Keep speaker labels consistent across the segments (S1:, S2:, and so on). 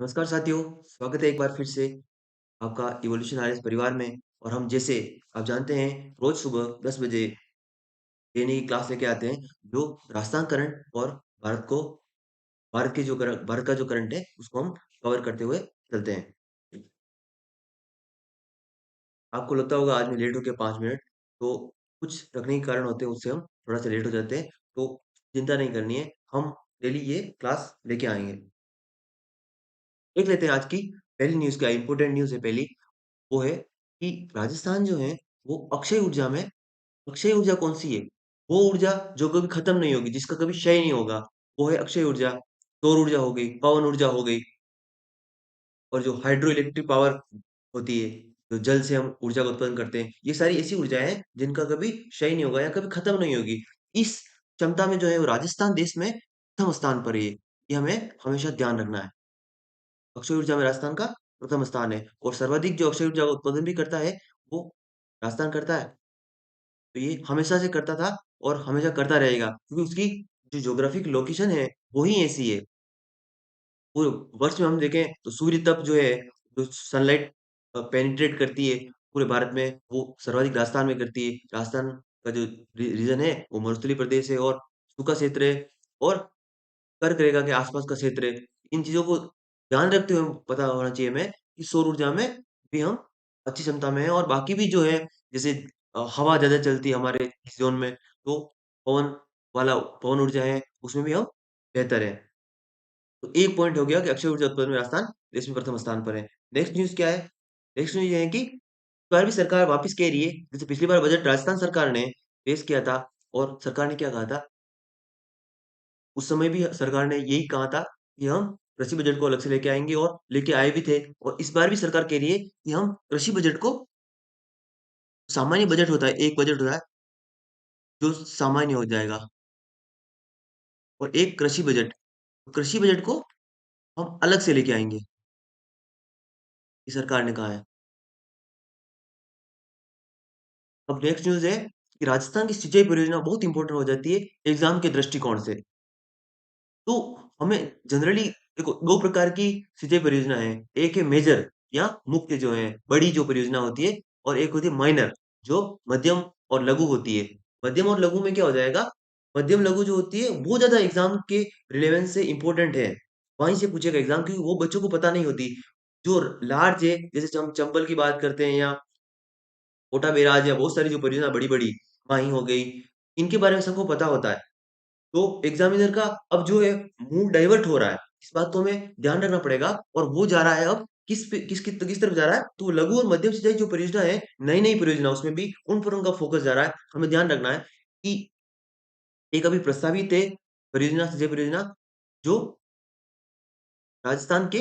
S1: नमस्कार साथियों, स्वागत है एक बार फिर से आपका इवोल्यूशन आरएस परिवार में। और हम जैसे आप जानते हैं रोज सुबह 10 बजे यानी क्लास लेके आते हैं जो राजस्थान करंट और भारत को भारत का जो करंट है उसको हम कवर करते हुए चलते हैं। आपको लगता होगा आज मैं लेट हो गया 5 मिनट, तो कुछ तकनीकी कारण होते हैं उससे हम थोड़ा सा लेट हो जाते हैं। तो चिंता नहीं करनी है, हम डेली ये क्लास लेके आएँगे। देख लेते हैं आज की पहली न्यूज़ क्या है, इम्पोर्टेंट न्यूज़ है पहली। वो है कि राजस्थान जो है वो अक्षय ऊर्जा में अक्षय ऊर्जा कौन-सी है? वो ऊर्जा जो कभी खत्म नहीं होगी, जिसका कभी क्षय नहीं होगा, वो है अक्षय ऊर्जा। सौर ऊर्जा हो गई, पवन ऊर्जा हो गई और जो हाइड्रो इलेक्ट्रिक पावर होती है, जो जल से हम ऊर्जा का उत्पन्न करते हैं, ये सारी ऐसी ऊर्जाएँ हैं जिनका कभी क्षय नहीं होगा या कभी खत्म नहीं होगी। इस क्षमता में जो है वो राजस्थान देश में प्रथम स्थान पर है ये। ये हमें हमेशा ध्यान रखना है। अक्षय ऊर्जा में राजस्थान का प्रथम स्थान है और सर्वाधिक जो अक्षय ऊर्जा का उत्पादन भी करता है, वो राजस्थान करता है। तो ये हमेशा से करता था और हमेशा करता रहेगा क्योंकि उसकी जो ज्योग्राफिक लोकेशन है, वो ही ऐसी है। वो वर्ष में हम देखें तो सूर्य तप जो है, जो सनलाइट पेनिट्रेट करती है पूरे भारत में, वो सर्वाधिक राजस्थान में करती है। राजस्थान का जो रीजन है, वो मरुस्थलीय प्रदेश है और सूखा क्षेत्र है और कर्क रेखा के आसपास का क्षेत्र है। इन चीज़ों को ध्यान रखते हुए पता होना चाहिए हमें कि सौर ऊर्जा में भी हम अच्छी क्षमता में हैं और बाकी भी जो है जैसे हवा ज़्यादा चलती है हमारे इस ज़ोन में, तो पवन पवन ऊर्जा है, उसमें भी हम बेहतर हैं। तो एक पॉइंट हो गया कि अक्षय ऊर्जा उत्पादन में राजस्थान देश में प्रथम स्थान पर है। नेक्स्ट न्यूज़ क्या है? नेक्स्ट न्यूज़ ये है कि इस बार भी सरकार वापस कह रही है, जैसे पिछली बार बजट राजस्थान सरकार ने पेश किया था और सरकार ने क्या कहा था? उस समय भी सरकार ने यही कहा था कि हम कृषि बजट को अलग से लेके आएँगे और लेके आए भी थे और इस बार भी सरकार कह रही है कि हम कृषि बजट को सामान्य बजट होता है, एक बजट होता है जो सामान्य हो जाएगा और एक कृषि बजट को हम अलग से लेके आएँगे, ये सरकार ने कहा है। अब नेक्स्ट न्यूज़ है कि राजस्थान की सिंचाई परियोजना बहुत इंपॉर्टेंट हो जाती है एग्ज़ाम के दृष्टिकोण से। तो हमें जनरली देखो 2 प्रकार की सिंचाई परियोजना है। एक है मेजर या मुख्य जो है, बड़ी जो परियोजना होती है और एक होती है माइनर जो मध्यम और लघु होती है। मध्यम और लघु में क्या हो जाएगा? मध्यम लघु जो होती है वो ज़्यादा एग्ज़ाम के रिलेवेंस से इम्पोर्टेंट है। वहीं से पूछेगा एग्ज़ाम क्योंकि वो बच्चों को पता नहीं होती। जो लार्ज है जैसे हम चंबल की बात करते हैं या कोटा बैराज या बहुत सारी जो परियोजना बड़ी-बड़ी, माही हो गई, इनके बारे में सबको पता होता है। तो एग्ज़ामिनर का अब जो है मूड डाइवर्ट हो रहा है। इस बात को हमें ध्यान रखना पड़ेगा और वो जा रहा है अब किस तरफ जा रहा है? तो लघु और मध्यम सिंचाई जो परियोजना है, नई-नई परियोजना उसमें भी उन पर उनका फ़ोकस जा रहा है। हमें ध्यान रखना है कि एक अभी प्रस्तावित है परियोजना सिंचाई परियोजना जो राजस्थान के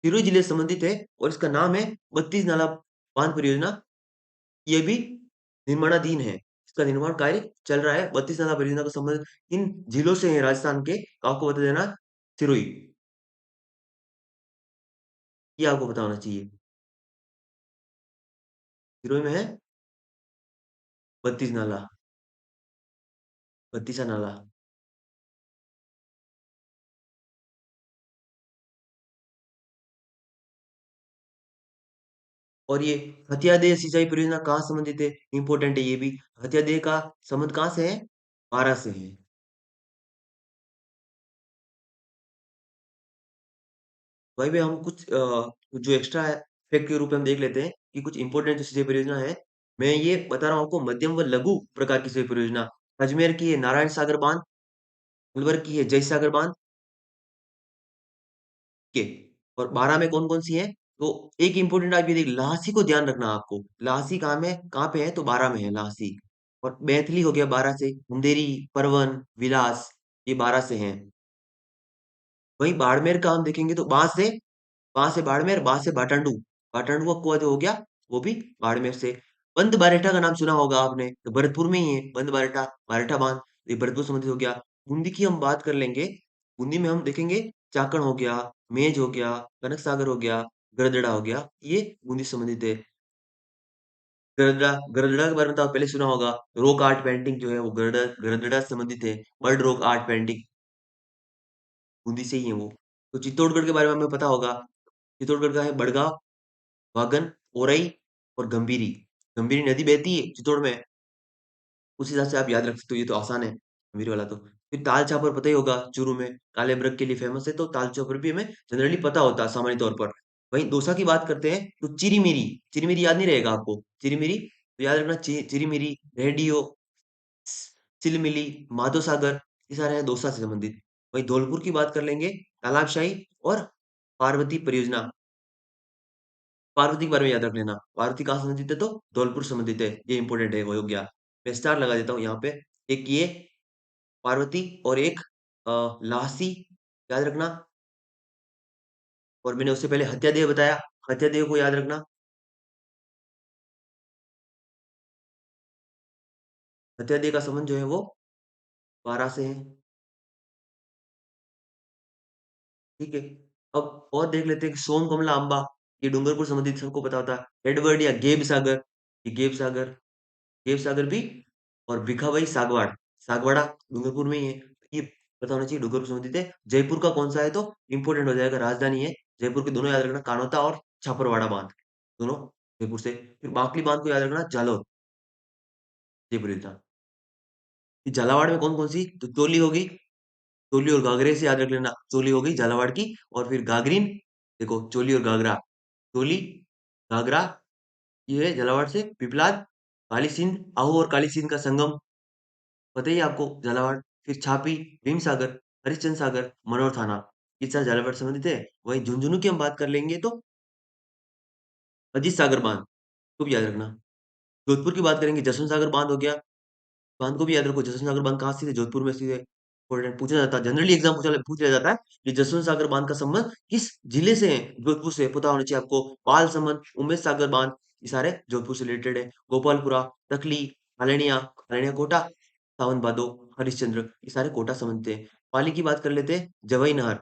S1: सिरोही जिले से संबंधित है और इसका नाम है 32 नाला बाँध परियोजना। ये भी निर्माणाधीन है। इसका निर्माण कार्य चल रहा है। 32 नाला परियोजना का संबंध किन जिलों से है राजस्थान के? आपको बता देना सिरोही, ये आपको पता होना चाहिए। सिरोही में है 32 नाला, 32वां नाला। और ये हथियादेह सिंचाई परियोजना कहाँ संबंधित है? इम्पोर्टेंट है ये भी। हथियादेह का संबंध कहाँ से है? बारां से है। वहीं पे हम कुछ जो एक्स्ट्रा फैक्ट के रूप में हम देख लेते हैं कि कुछ इम्पोर्टेंट जो सिंचाई परियोजना है। मैं ये बता रहा हूँ आपको मध्यम व लघु प्रकार की सिंचाई परियोजना। अजमेर की है नारायण सागर बाँध, अलवर की है जयसागर बाँध, के और 12 में कौन-कौन सी है? तो एक इम्पोर्टेंट आप ये देख लहासी को ध्यान रखना आपको। लहासी कहाँ पे है? तो 12 में है लहासी और बैतली हो गया 12 से, अंधेरी, परवन, विलास ये 12 से हैं। वहीं बाड़मेर का हम देखेंगे तो बाँस से बाड़मेर, बाँस से भाटांडू। भाटांडू का कुआँ जो हो गया, वो भी बाड़मेर से। बंद बारेठा का नाम सुना होगा आपने, तो भरतपुर में ही है बंद बारेठा, बारेठा बाँध, ये भरतपुर से संबंधित हो गया। बूंदी की हम बात कर लेंगे, बूंदी में हम देखेंगे चाकण हो गया, मेज हो गया, कनक सागर हो गया, गरदड़ा हो गया, ये बूंदी से संबंधित है। गरदड़ा के बारे में तो आप पहले सुना होगा, रॉक आर्ट पेंटिंग जो है वो गरदड़ा से संबंधित है, world rock art painting Bundi से ही है वो। तो चित्तौड़गढ़ के बारे में हमें पता होगा, चित्तौड़गढ़ का है बड़गांव, वागन, ओरई और गंभीरी। गंभीरी नदी बहती है चित्तौड़ में, उस हिसाब से आप याद रख सकते हो, ये तो आसान है गंभीरी वाला तो। फिर ताल छापर पता ही होगा, चूरू में काले अदरक के लिए फेमस है, तो ताल छापर भी हमें जनरली पता होता है सामान्य तौर पर। वहीं डोसा की बात करते हैं तो चिरीमिरी, चिरीमिरी याद नहीं रहेगा आपको, चिरीमिरी तो याद रखना, चिरीमिरी, रेडियो, चिलमिली, माधो सागर, ये सारे हैं डोसा से संबंधित। वहीं धौलपुर की बात कर लेंगे, तालाबशाही और पार्वती परियोजना। पार्वती के बारे में याद रख लेना, पार्वती कहाँ संबंधित है तो धौलपुर संबंधित है, ये इंपॉर्टेंट है, वो हो गया। मैं स्टार लगा देता हूँ यहाँ पे। एक ये पार्वती और एक लासी, याद रखना। और मैंने उससे पहले हत्यादेव बताया, हत्यादेव को याद रखना। हत्यादेव का संबंध जो है वो बारह से है। ठीक है। अब और देख लेते हैं कि सोम कमला अंबा, ये डूंगरपुर संबंधित सबको पता होता है। एडवर्ड या गेब सागर, ये गेब सागर, गेब सागर भी। और भिखाबाई सागवाड़, सागवाड़ा डूंगरपुर में ही है। ये पता होना चाहिए, डूंगरपुर संबंधित है। जयपुर का कौन सा है तो इंपॉर्टेंट हो जाएगा, राजधानी है जयपुर के, दोनों याद रखना, कानोता और छापरवाड़ा बांध, दोनों जयपुर से। फिर बाकली बांध को याद रखना, जालौर, जयपुर इतना। फिर झालावाड़ में कौन कौन सी तो चोली होगी, चोली और घाघरे से याद रख लेना, चोली हो गई झालावाड़ की। और फिर घाघरीन, देखो चोली और घाघरा, चोली, घाघरा, ये है झालावाड़ से। पिपलाद, काली सिंध, आहू और काली सिंध का संगम, पता ही है आपको, झालावाड़। फिर छापी, भीम सागर, हरिश्चंद्र सागर, मनोर थाना, ये सारे झालावाड़ से संबंधित है। वहीं झुंझुनू की हम बात कर लेंगे तो अजीत सागर बांध, को भी याद रखना। जोधपुर की बात करेंगे, जसवंत सागर बांध हो गया, बांध को भी याद रखो। जसवंत सागर बांध कहाँ स्थित है, जोधपुर में स्थित है। इंपॉर्टेंट पूछा जाता है, जनरली एग्जाम पूछ लिया जाता है कि जसवंत सागर बांध का संबंध किस जिले से है, जोधपुर से, पता होना चाहिए आपको। पाल संबंध, उमेश सागर बांध, ये सारे जोधपुर से रिलेटेड है। गोपालपुरा, तकली, हलनिया, हलनिया कोटा, सावन भादो, हरिश्चंद्र, ये सारे कोटा संबंध थे। पाली की बात कर लेते हैं, जवाई नहर,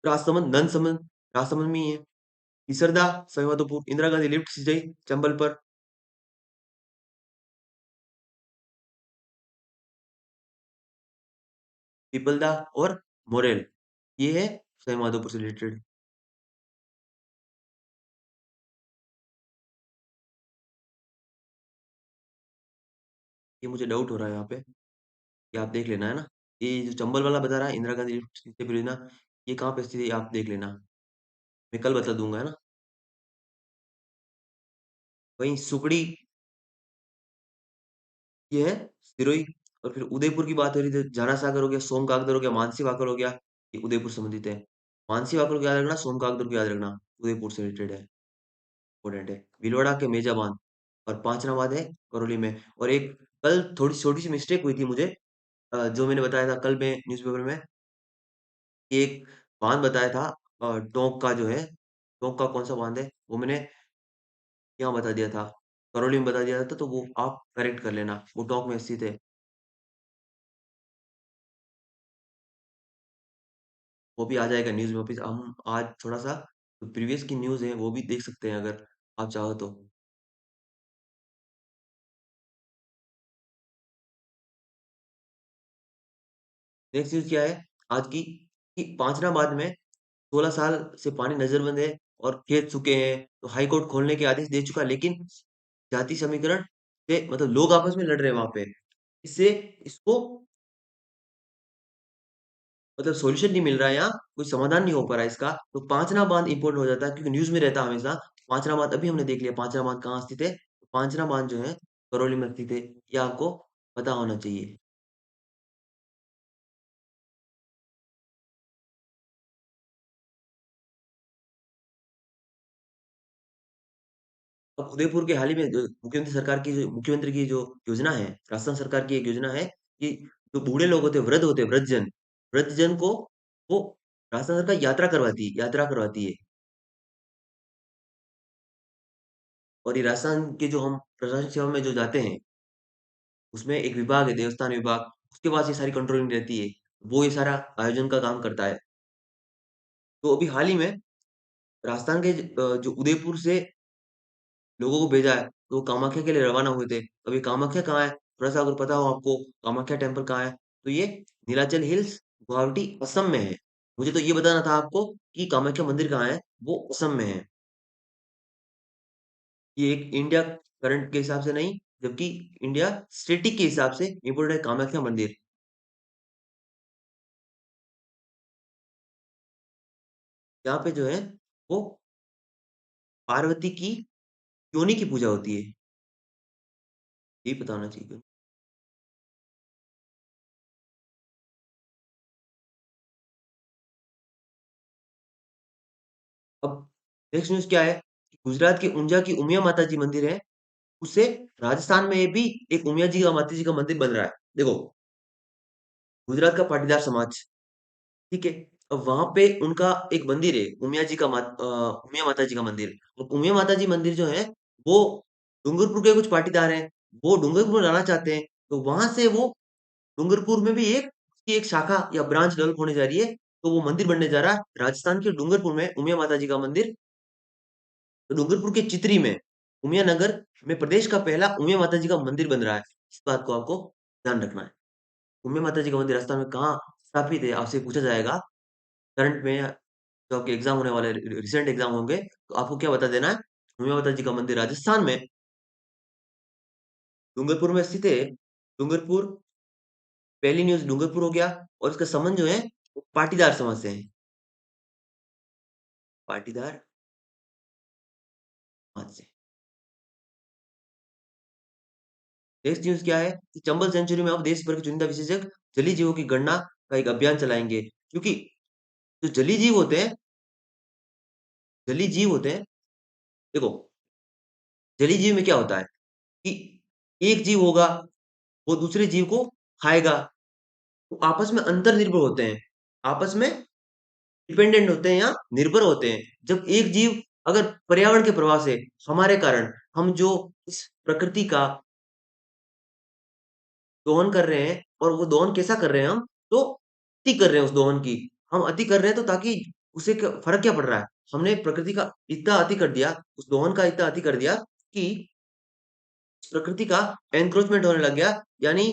S1: राजसमंद, नंद संबंध, राजसमंद में ही है। इसरदा, सवाईमाधोपुर, इंदिरा गांधी लिफ्ट सिंचाई, चंबल पर। पीपलदा और मोरेल, ये है सवाईमाधोपुर से रिलेटेड। ये मुझे डाउट हो रहा है यहाँ पे, ये आप देख लेना है ना। ये जो चंबल वाला बता रहा है, इंदिरा गांधी लिफ्ट सिंचाई परियोजना, ये कहाँ पे स्थित है, ये आप देख लेना, मैं कल बता दूंगा, है ना। वहीं सुकड़ी, ये है सिरोही। और फिर उदयपुर की बात हो रही थी, जाना सागर हो गया, सोम काकदर हो गया, मानसी वाकर हो गया, ये उदयपुर संबंधित है। मानसी वाकर को याद रखना, सोम काकदर को याद रखना, उदयपुर से रिलेटेड है, इंपॉर्टेंट है। भीलवाड़ा के मेजा बांध, और पांच नाबाद है करौली में। और एक कल थोड़ी छोटी सी मिस्टेक हुई थी मुझे, जो मैंने बताया था कल में न्यूज़पेपर में, कि एक बांध बताया था, टोंक का जो है, टोंक का कौन सा बांध है वो मैंने यहाँ बता दिया था, करौली में बता दिया था, तो वो आप करेक्ट कर लेना, वो टोंक में स्थित है। वो भी आ जाएगा न्यूज़ में वापिस। हम आज थोड़ा सा प्रीवियस की न्यूज़ है वो भी देख सकते हैं, अगर आप चाहो तो। नेक्स्ट न्यूज़ क्या है आज की, कि पांचनाबाद में 16 साल से पानी नजरबंद है और खेत सूखे हैं, तो हाई कोर्ट खोलने के आदेश दे चुका है, लेकिन जाति समीकरण से मतलब लोग आपस में लड़ रहे हैं वहां पे, इससे इसको मतलब सॉल्यूशन नहीं मिल रहा है, यहाँ कोई समाधान नहीं हो पा रहा है इसका। तो पांचना बांध इंपॉर्टेंट हो जाता है, क्योंकि न्यूज में रहता है हमेशा। पांचना बांध अभी हमने देख लिया, पांचना बांध कहाँ स्थित है, पांचना बांध जो है करौली में स्थित है, ये आपको पता होना चाहिए। अब उदयपुर के हाल ही में जो मुख्यमंत्री की जो योजना है, राजस्थान सरकार की एक योजना है, कि जो बूढ़े लोग होते हैं, वृद्ध होते हैं, वृद्धजन को वो राजस्थान सरकार यात्रा करवाती है। और ये राजस्थान के जो हम प्रशासनिक सेवा में जो जाते हैं, उसमें एक विभाग है, देवस्थान विभाग, उसके पास ये सारी कंट्रोलिंग रहती है, वो ये सारा आयोजन का काम करता है। तो अभी हाल ही में राजस्थान के जो उदयपुर से लोगों को भेजा है, तो वो कामाख्या के लिए रवाना हुए थे। अभी कामाख्या कहाँ है, थोड़ा सा अगर पता हो आपको, कामाख्या टेम्पल कहाँ है, तो ये नीलाचल हिल्स, गुवाहाटी, असम में है। मुझे तो ये बताना था आपको कि कामाख्या मंदिर कहाँ है? वो असम में है। ये एक इंडिया करंट के हिसाब से नहीं, जबकि इंडिया स्टैटिक के हिसाब से इम्पोर्टेंट है कामाख्या मंदिर। यहाँ पे जो है, वो पार्वती की योनि की पूजा होती है। यही पता होना चाहिए। अब नेक्स्ट न्यूज़ क्या है कि गुजरात की ऊंझा की उमिया माता जी मंदिर है, उससे राजस्थान में भी एक उमिया जी का माता जी का मंदिर बन रहा है। देखो, गुजरात का पाटीदार समाज, ठीक है? अब वहाँ पे उनका एक मंदिर है, उमिया माता जी का मंदिर। और उमिया माता जी मंदिर जो है, वो डूंगरपुर के कुछ पाटीदार हैं, वो डूंगरपुर लाना चाहते हैं, तो वहाँ से वो डूंगरपुर में भी एक उसकी एक शाखा या ब्रांच डेवलप होने जा रही है, तो वो मंदिर बनने जा रहा है राजस्थान के डूंगरपुर में उमिया माता जी का मंदिर। तो डूंगरपुर के चितरी में, उमिया नगर में प्रदेश का पहला उमिया माता जी का मंदिर बन रहा है। इस बात को आपको ध्यान रखना है। उमिया माता जी का मंदिर राजस्थान में कहाँ स्थापित है, आपसे पूछा जाएगा करंट में, जो आपके एग्जाम होने वाले रिसेंट एग्जाम होंगे, तो आपको क्या बता देना है? उमिया माता जी का मंदिर राजस्थान में डूंगरपुर में स्थित है। डूंगरपुर, पहली न्यूज़ डूंगरपुर हो गया, और इसका संबंध जो है वो पाटीदार समाज से है। पाटीदार समाज से। नेक्स्ट न्यूज़ क्या है कि चंबल सेंचुरी में अब देश भर के चुनिंदा विशेषज्ञ जलीय जीवों की गणना का एक अभियान चलाएंगे, क्योंकि जो जलीय जीव होते हैं, देखो, जलीय जीव में क्या होता है कि एक जीव होगा, वो दूसरे जीव को खाएगा, वो आपस में अंतर्निर्भर होते हैं, आपस में डिपेंडेंट होते हैं या निर्भर होते हैं। जब एक जीव अगर पर्यावरण के प्रभाव से, हमारे कारण, हम जो इस प्रकृति का दोहन कर रहे हैं, और वो दोहन कैसा कर रहे हैं हम, तो अति कर रहे हैं उस दोहन की। हम अति कर रहे हैं तो ताकि उससे फर्क क्या पड़ रहा है, हमने प्रकृति का इतना अति कर दिया, उस दोहन का इतना अति कर दिया कि प्रकृति का एनक्रोचमेंट होने लग गया। यानी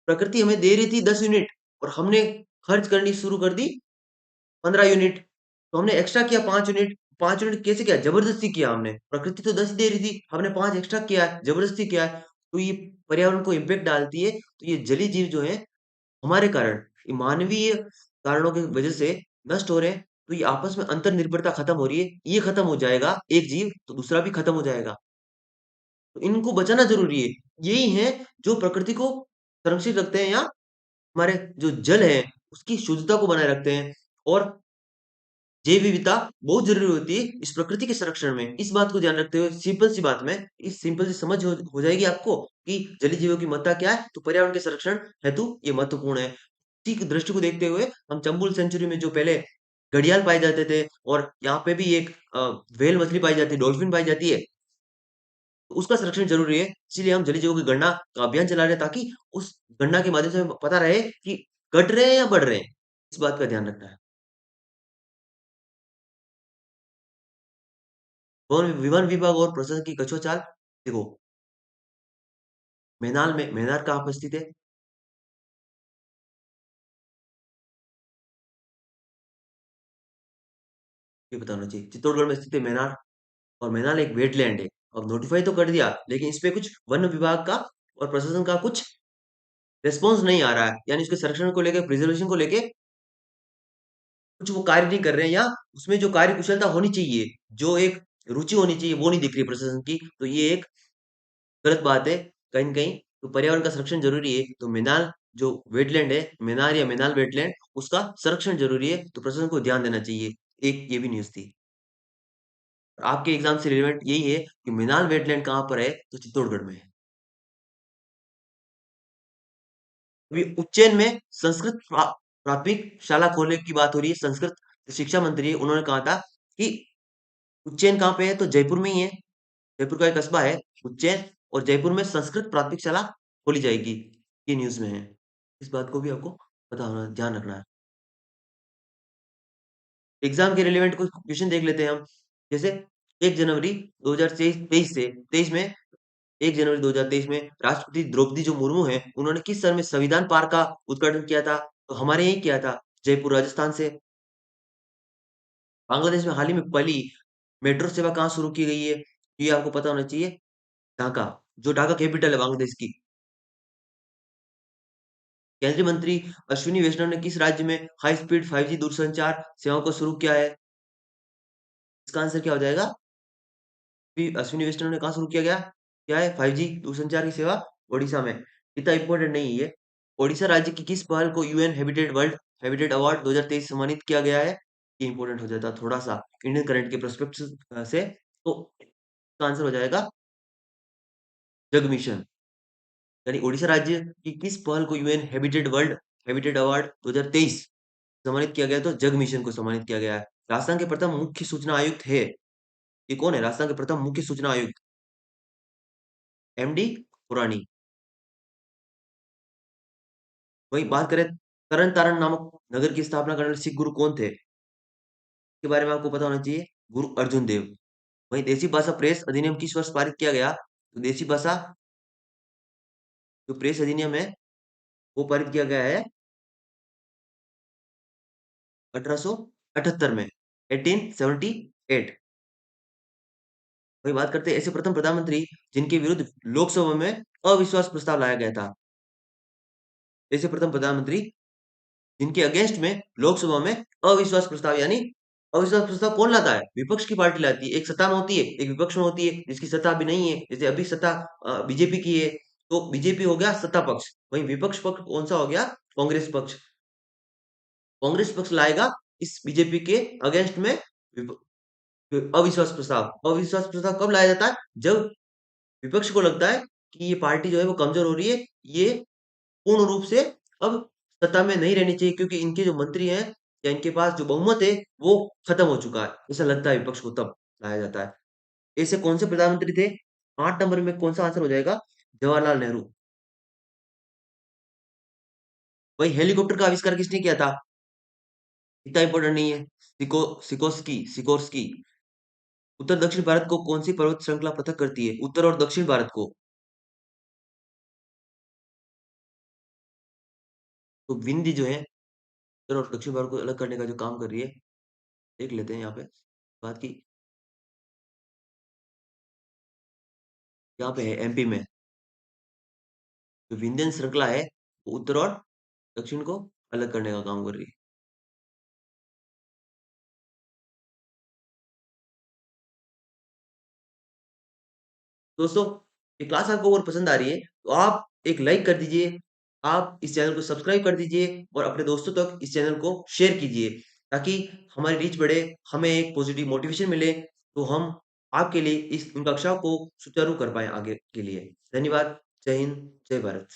S1: प्रकृति हमें दे रही थी 10 यूनिट, और हमने खर्च करनी शुरू कर दी 15 यूनिट। तो हमने एक्स्ट्रा किया 5 यूनिट। 5 यूनिट कैसे किया? जबरदस्ती किया हमने। प्रकृति तो 10 ही दे रही थी, हमने 5 एक्स्ट्रा किया है, जबरदस्ती किया है। तो ये पर्यावरण को इम्पेक्ट डालती है। तो ये जलीय जीव जो है, हमारे कारण, ये मानवीय कारणों की वजह से नष्ट हो रहे हैं। तो ये आपस में अंतर्निर्भरता खत्म हो रही है। ये खत्म हो जाएगा एक जीव, तो दूसरा भी खत्म हो जाएगा। तो इनको बचाना ज़रूरी है। यही हैं जो प्रकृति को संरक्षित रखते हैं, या हमारे जो जल है, उसकी शुद्धता को बनाए रखते हैं। और जैव विविधता बहुत ज़रूरी होती है इस प्रकृति के संरक्षण में। इस बात को ध्यान रखते हुए सिंपल सी बात में, इस सिंपल सी समझ हो जाएगी आपको कि जलीय जीवों की महत्ता क्या है, तो पर्यावरण के संरक्षण हेतु ये महत्वपूर्ण है। इसी की दृष्टि को देखते हुए हम चंबल सेंचुरी में जो पहले घड़ियाल पाए जाते थे, और यहाँ पे भी एक व्हेल मछली पाई जाती है, डॉल्फिन पाई जाती है, तो उसका संरक्षण ज़रूरी है। इसीलिए हम जलीय जीवों की गणना का अभियान चला रहे हैं, ताकि उस गणना के माध्यम से हमें पता रहे कि घट रहे हैं या बढ़ रहे हैं। इस बात का ध्यान रखना है। वन विभाग और प्रशासन की कछुआ चाल, देखो, मैनार कहाँ पे स्थित है? ये बताना चाहिए। चित्तौड़गढ़ में स्थित है मैनार, और मैनार एक वेटलैंड है। अब नोटिफ़ाई तो कर दिया, लेकिन इस पे कुछ वन विभाग का और प्रशासन का कुछ रिस्पॉन्स नहीं आ रहा है। यानी उसके संरक्षण को लेके, प्रिजर्वेशन को लेके कुछ वो कार्य नहीं कर रहे हैं, या उसमें जो कार्यकुशलता होनी चाहिए, जो एक रुचि होनी चाहिए, वो नहीं दिख रही है प्रशासन की। तो ये एक गलत बात है कहीं न कहीं। तो पर्यावरण का संरक्षण ज़रूरी है, तो मैनार जो वेटलैंड है, मैनार या मैनाल वेटलैंड, उसका संरक्षण ज़रूरी है, तो प्रशासन को ध्यान देना चाहिए। एक ये भी न्यूज़ थी। आपके एग्ज़ाम से रिलेवेंट यही है कि मीनाल वेटलैंड कहाँ पर है? तो चित्तौड़गढ़ में है। अभी उज्जैन में संस्कृत प्राथमिक शाला खोलने की बात हो रही है। संस्कृत शिक्षा मंत्री, उन्होंने कहा था कि उज्जैन कहाँ पे है? तो जयपुर में ही है। जयपुर का एक कस्बा है उज्जैन, और जयपुर में संस्कृत प्राथमिक शाला खोली जाएगी। ये न्यूज़ में है। इस बात को भी आपको पता होना, ध्यान रखना है। एग्ज़ाम के रिलेवेंट कुछ क्वेश्चन देख लेते हैं हम। जैसे 1 जनवरी 2023 से 23 में, 1 जनवरी 2023 में राष्ट्रपति द्रौपदी जो मुर्मू हैं, उन्होंने किस शहर में संविधान पार्क का उद्घाटन किया था? तो हमारे यहीं किया था, जयपुर राजस्थान से। बांग्लादेश में हाल ही में पहली मेट्रो सेवा कहाँ शुरू की गई है? ये आपको पता होना चाहिए। ढाका, जो ढाका कैपिटल है बांग्लादेश की। केंद्रीय मंत्री अश्विनी वैष्णव ने किस राज्य में हाई स्पीड 5G दूरसंचार सेवाओं को शुरू किया है? इसका आंसर क्या हो जाएगा? अश्विनी वैष्णव ने कहाँ शुरू किया गया? क्या है? 5G दूरसंचार की सेवा ओडिशा में। इतना इंपॉर्टेंट नहीं है ये। ओडिशा राज्य की किस पहल को UN habitat world habitat award 2023 सम्मानित किया गया है? ये इंपॉर्टेंट हो जाता है थोड़ा सा इंडियन करंट के प्रोस्पेक्ट से। तो इसका आंसर हो जाएगा जग मिशन। यानी ओडिशा राज्य की किस पहल को UN habitat world habitat award 2023 सम्मानित किया गया? तो जग मिशन को सम्मानित किया गया है। राजस्थान के प्रथम मुख्य सूचना आयुक्त है, ये कौन है? राजस्थान के प्रथम मुख्य सूचना आयुक्त एमडी पुरानी। वही बात करें, तरन तारण नामक नगर की स्थापना करने वाले सिख गुरु कौन थे? इसके बारे में आपको पता होना चाहिए। गुरु अर्जुन देव। वही देसी भाषा प्रेस अधिनियम किस वर्ष पारित किया गया? तो देसी भाषा जो प्रेस अधिनियम है वो पारित किया गया है 1878 में, 1878। वही बात करते हैं ऐसे प्रथम प्रधानमंत्री जिनके विरुद्ध लोकसभा में अविश्वास प्रस्ताव लाया गया था। ऐसे प्रथम प्रधानमंत्री जिनके अगेंस्ट में लोकसभा में अविश्वास प्रस्ताव, यानी अविश्वास प्रस्ताव कौन लाता है? विपक्ष की पार्टी लाती है। एक सत्ता में होती है, एक विपक्ष में होती है, जिसकी सत्ता अभी नहीं है। जैसे अभी सत्ता बीजेपी की है, तो बीजेपी हो गया सत्ता पक्ष। वहीं विपक्ष पक्ष कौन सा हो गया? कांग्रेस पक्ष। कांग्रेस पक्ष लाएगा इस बीजेपी के अगेंस्ट में अविश्वास प्रस्ताव। अविश्वास प्रस्ताव कब लाया जाता है? जब विपक्ष को लगता है कि ये पार्टी जो है वो कमजोर हो रही है, ये पूर्ण रूप से अब सत्ता में नहीं रहनी चाहिए, क्योंकि इनके जो मंत्री हैं या इनके पास जो बहुमत है वो खत्म हो चुका है। ऐसा लगता है विपक्ष को, तब लाया जाता है। ऐसे कौन से प्रधानमंत्री थे? 8 नंबर में कौन सा आंसर हो जाएगा? जवाहरलाल नेहरू। वही हेलीकॉप्टर का आविष्कार किसने किया था? इतना इंपॉर्टेंट नहीं है। सिकोर्स्की। उत्तर दक्षिण भारत को कौन सी पर्वत श्रृंखला पृथक करती है? उत्तर और दक्षिण भारत को। तो विंध्य जो है उत्तर और दक्षिण भारत को अलग करने का जो काम कर रही है, देख लेते हैं यहाँ पे बात की। यहाँ पे है एमपी में। जो विंध्यन श्रृंखला है वो उत्तर और दक्षिण को अलग करने का काम कर रही है। दोस्तों, ये क्लास आपको और पसंद आ रही है तो आप एक लाइक कर दीजिए, आप इस चैनल को सब्सक्राइब कर दीजिए और अपने दोस्तों तक इस चैनल को शेयर कीजिए, ताकि हमारी रीच बढ़े, हमें एक पॉजिटिव मोटिवेशन मिले, तो हम आपके लिए इस इन कक्षाओं को सुचारू कर पाए आगे के लिए। धन्यवाद। जय हिंद, जय भारत।